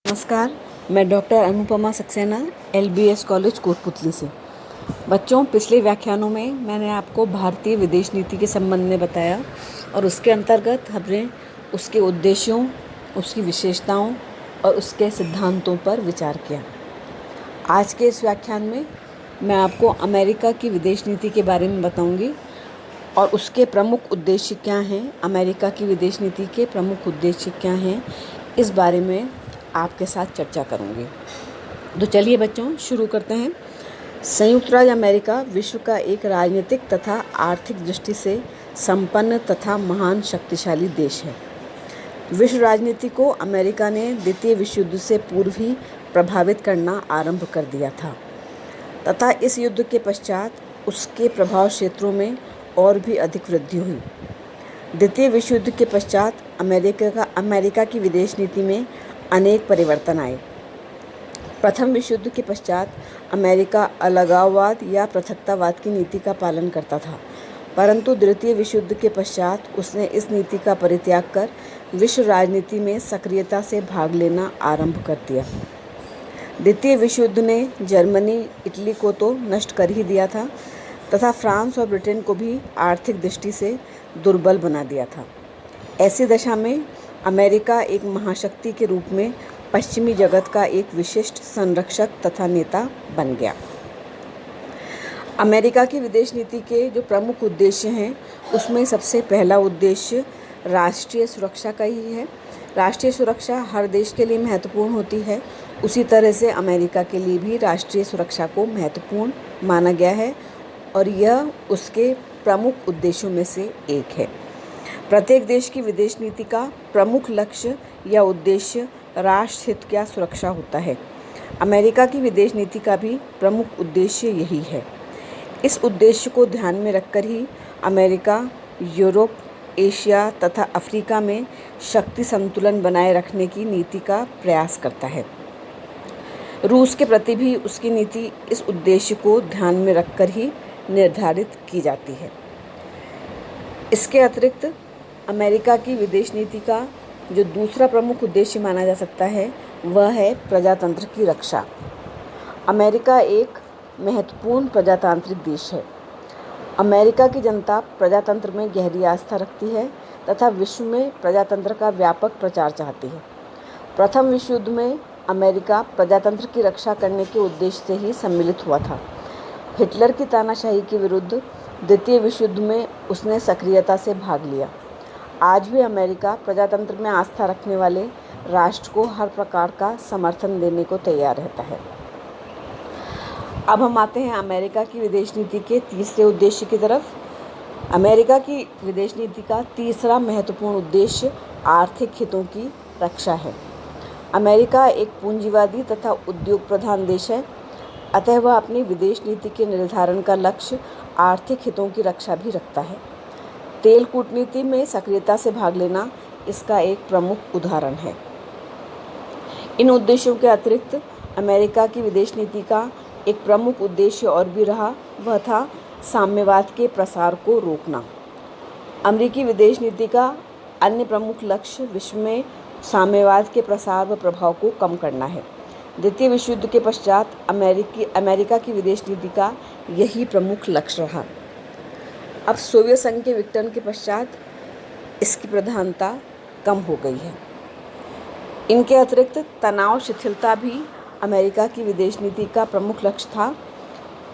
नमस्कार। मैं doctor Anupama Saxena LBS college Kotputli से। बच्चों, पिछले व्याख्यानों में मैंने आपको भारतीय विदेश नीति के संबंध में बताया और उसके अंतर्गत हमने उसके उद्देश्यों, उसकी विशेषताओं और उसके सिद्धांतों पर विचार किया। आज के इस व्याख्यान में मैं आपको अमेरिका की विदेश नीति के बारे में बताऊंगी और उसके प्रमुख उद्देश्य क्या हैं, अमेरिका की विदेश नीति के प्रमुख उद्देश्य क्या हैं, इस बारे में आपके साथ चर्चा करूंगी। तो चलिए बच्चों, शुरू करते हैं। संयुक्त राज्य अमेरिका विश्व का एक राजनीतिक तथा आर्थिक दृष्टि से संपन्न तथा महान शक्तिशाली देश है। विश्व राजनीति को अमेरिका ने द्वितीय विश्व युद्ध से पूर्व ही प्रभावित करना आरंभ कर दिया था तथा इस युद्ध के पश्चात उसके प्रभाव क्षेत्रों में और भी अधिक वृद्धि हुई। द्वितीय विश्व युद्ध के पश्चात अमेरिका की विदेश नीति में अनेक परिवर्तन आए। प्रथम विश्व युद्ध के पश्चात अमेरिका अलगाववाद या पृथकतावाद की नीति का पालन करता था, परंतु द्वितीय विश्व युद्ध के पश्चात उसने इस नीति का परित्याग कर विश्व राजनीति में सक्रियता से भाग लेना आरंभ कर दिया। द्वितीय विश्व युद्ध ने जर्मनी, इटली को तो नष्ट कर ही दिया था तथा फ्रांस और ब्रिटेन को भी आर्थिक दृष्टि से दुर्बल बना दिया था। ऐसी दशा में अमेरिका एक महाशक्ति के रूप में पश्चिमी जगत का एक विशिष्ट संरक्षक तथा नेता बन गया। अमेरिका की विदेश नीति के जो प्रमुख उद्देश्य हैं, उसमें सबसे पहला उद्देश्य राष्ट्रीय सुरक्षा का ही है। राष्ट्रीय सुरक्षा हर देश के लिए महत्वपूर्ण होती है, उसी तरह से अमेरिका के लिए भी राष्ट्रीय सुरक्षा को महत्वपूर्ण माना गया है और यह उसके प्रमुख उद्देश्यों में से एक है। प्रत्येक देश की विदेश नीति का प्रमुख लक्ष्य या उद्देश्य राष्ट्र हित की सुरक्षा होता है। अमेरिका की विदेश नीति का भी प्रमुख उद्देश्य यही है। इस उद्देश्य को ध्यान में रखकर ही अमेरिका यूरोप, एशिया तथा अफ्रीका में शक्ति संतुलन बनाए रखने की नीति का प्रयास करता है। रूस के प्रति भी उसकी नीति इस उद्देश्य को ध्यान में रखकर ही निर्धारित की जाती है। इसके अतिरिक्त अमेरिका की विदेश नीति का जो दूसरा प्रमुख उद्देश्य माना जा सकता है, वह है प्रजातंत्र की रक्षा। अमेरिका एक महत्वपूर्ण प्रजातांत्रिक देश है। अमेरिका की जनता प्रजातंत्र में गहरी आस्था रखती है तथा विश्व में प्रजातंत्र का व्यापक प्रचार चाहती है। प्रथम विश्व युद्ध में अमेरिका प्रजातंत्र की रक्षा करने के उद्देश्य से ही सम्मिलित हुआ था। हिटलर की तानाशाही के विरुद्ध द्वितीय विश्व युद्ध में उसने सक्रियता से भाग लिया। आज भी अमेरिका प्रजातंत्र में आस्था रखने वाले राष्ट्र को हर प्रकार का समर्थन देने को तैयार रहता है। अब हम आते हैं अमेरिका की विदेश नीति के तीसरे उद्देश्य की तरफ। अमेरिका की विदेश नीति का तीसरा महत्वपूर्ण उद्देश्य आर्थिक हितों की रक्षा है। अमेरिका एक पूंजीवादी तथा उद्योग प्रधान देश है, अतः वह अपनी विदेश नीति के निर्धारण का लक्ष्य आर्थिक हितों की रक्षा भी रखता है। तेल कूटनीति में सक्रियता से भाग लेना इसका एक प्रमुख उदाहरण है। इन उद्देश्यों के अतिरिक्त अमेरिका की विदेश नीति का एक प्रमुख उद्देश्य और भी रहा, वह था साम्यवाद के प्रसार को रोकना। अमेरिकी विदेश नीति का अन्य प्रमुख लक्ष्य विश्व में साम्यवाद के प्रसार व प्रभाव को कम करना है। द्वितीय विश्व युद्ध के पश्चात अमेरिका की विदेश नीति का यही प्रमुख लक्ष्य रहा। अब सोवियत संघ के विघटन के पश्चात इसकी प्रधानता कम हो गई है। इनके अतिरिक्त तनाव शिथिलता भी अमेरिका की विदेश नीति का प्रमुख लक्ष्य था।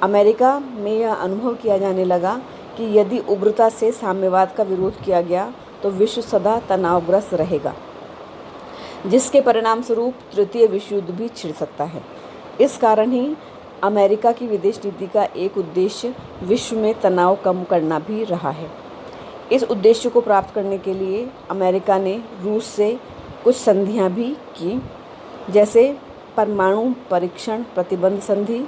अमेरिका में यह अनुभव किया जाने लगा कि यदि उग्रता से साम्यवाद का विरोध किया गया तो विश्व सदा तनावग्रस्त रहेगा, जिसके परिणाम स्वरूप तृतीय विश्व युद्ध भी छिड़ सकता है। इस कारण ही अमेरिका की विदेश नीति का एक उद्देश्य विश्व में तनाव कम करना भी रहा है। इस उद्देश्य को प्राप्त करने के लिए अमेरिका ने रूस से कुछ संधियां भी की, जैसे परमाणु परीक्षण प्रतिबंध संधि,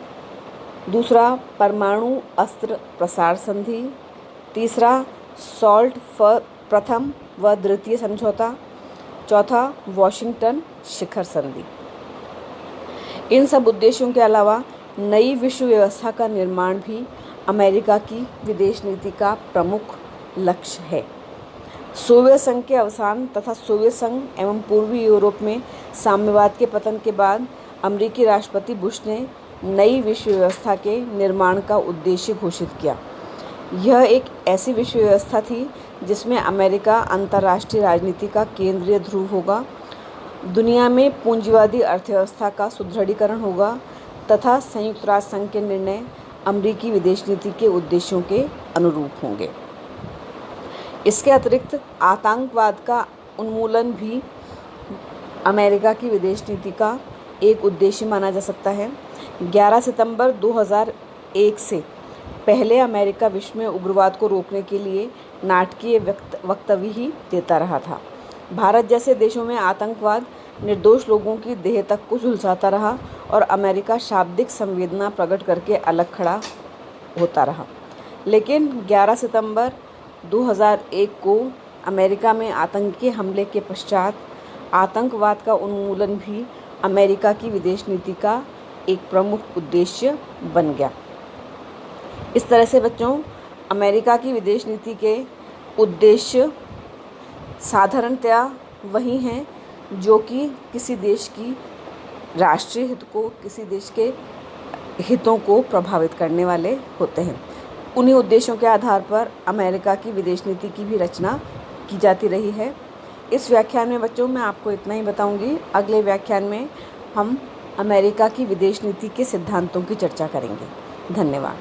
दूसरा परमाणु अस्त्र प्रसार संधि, तीसरा सॉल्ट प्रथम व द्वितीय समझौता, चौथा वाशिंगटन शिखर संधि। इन सब उद्देश्यों के अलावा नई विश्व व्यवस्था का निर्माण भी अमेरिका की विदेश नीति का प्रमुख लक्ष्य है। सोवियत संघ के अवसान तथा सोवियत संघ एवं पूर्वी यूरोप में साम्यवाद के पतन के बाद अमेरिकी राष्ट्रपति बुश ने नई विश्व व्यवस्था के निर्माण का उद्देश्य घोषित किया। यह एक ऐसी विश्व व्यवस्था थी जिसमें अमेरिका अंतर्राष्ट्रीय राजनीति का केंद्रीय ध्रुव होगा, दुनिया में पूंजीवादी अर्थव्यवस्था का सुदृढ़ीकरण होगा तथा संयुक्त राष्ट्र संघ के निर्णय अमेरिकी विदेश नीति के उद्देश्यों के अनुरूप होंगे। इसके अतिरिक्त आतंकवाद का उन्मूलन भी अमेरिका की विदेश नीति का एक उद्देश्य माना जा सकता है। 11 सितंबर 2001 से पहले अमेरिका विश्व में उग्रवाद को रोकने के लिए नाटकीय वक्तव्य ही देता रहा था। भारत जैसे देशों में आतंकवाद निर्दोष लोगों की देह तक को झुलसाता रहा और अमेरिका शाब्दिक संवेदना प्रकट करके अलग खड़ा होता रहा। लेकिन 11 सितंबर 2001 को अमेरिका में आतंकी हमले के पश्चात आतंकवाद का उन्मूलन भी अमेरिका की विदेश नीति का एक प्रमुख उद्देश्य बन गया। इस तरह से बच्चों, अमेरिका की विदेश नीति के उद्देश्य साधारणतया वही हैं जो कि किसी देश की राष्ट्रीय हित को, किसी देश के हितों को प्रभावित करने वाले होते हैं। उन्हीं उद्देश्यों के आधार पर अमेरिका की विदेश नीति की भी रचना की जाती रही है। इस व्याख्यान में बच्चों मैं आपको इतना ही बताऊंगी। अगले व्याख्यान में हम अमेरिका की विदेश नीति के सिद्धांतों की चर्चा करेंगे। धन्यवाद।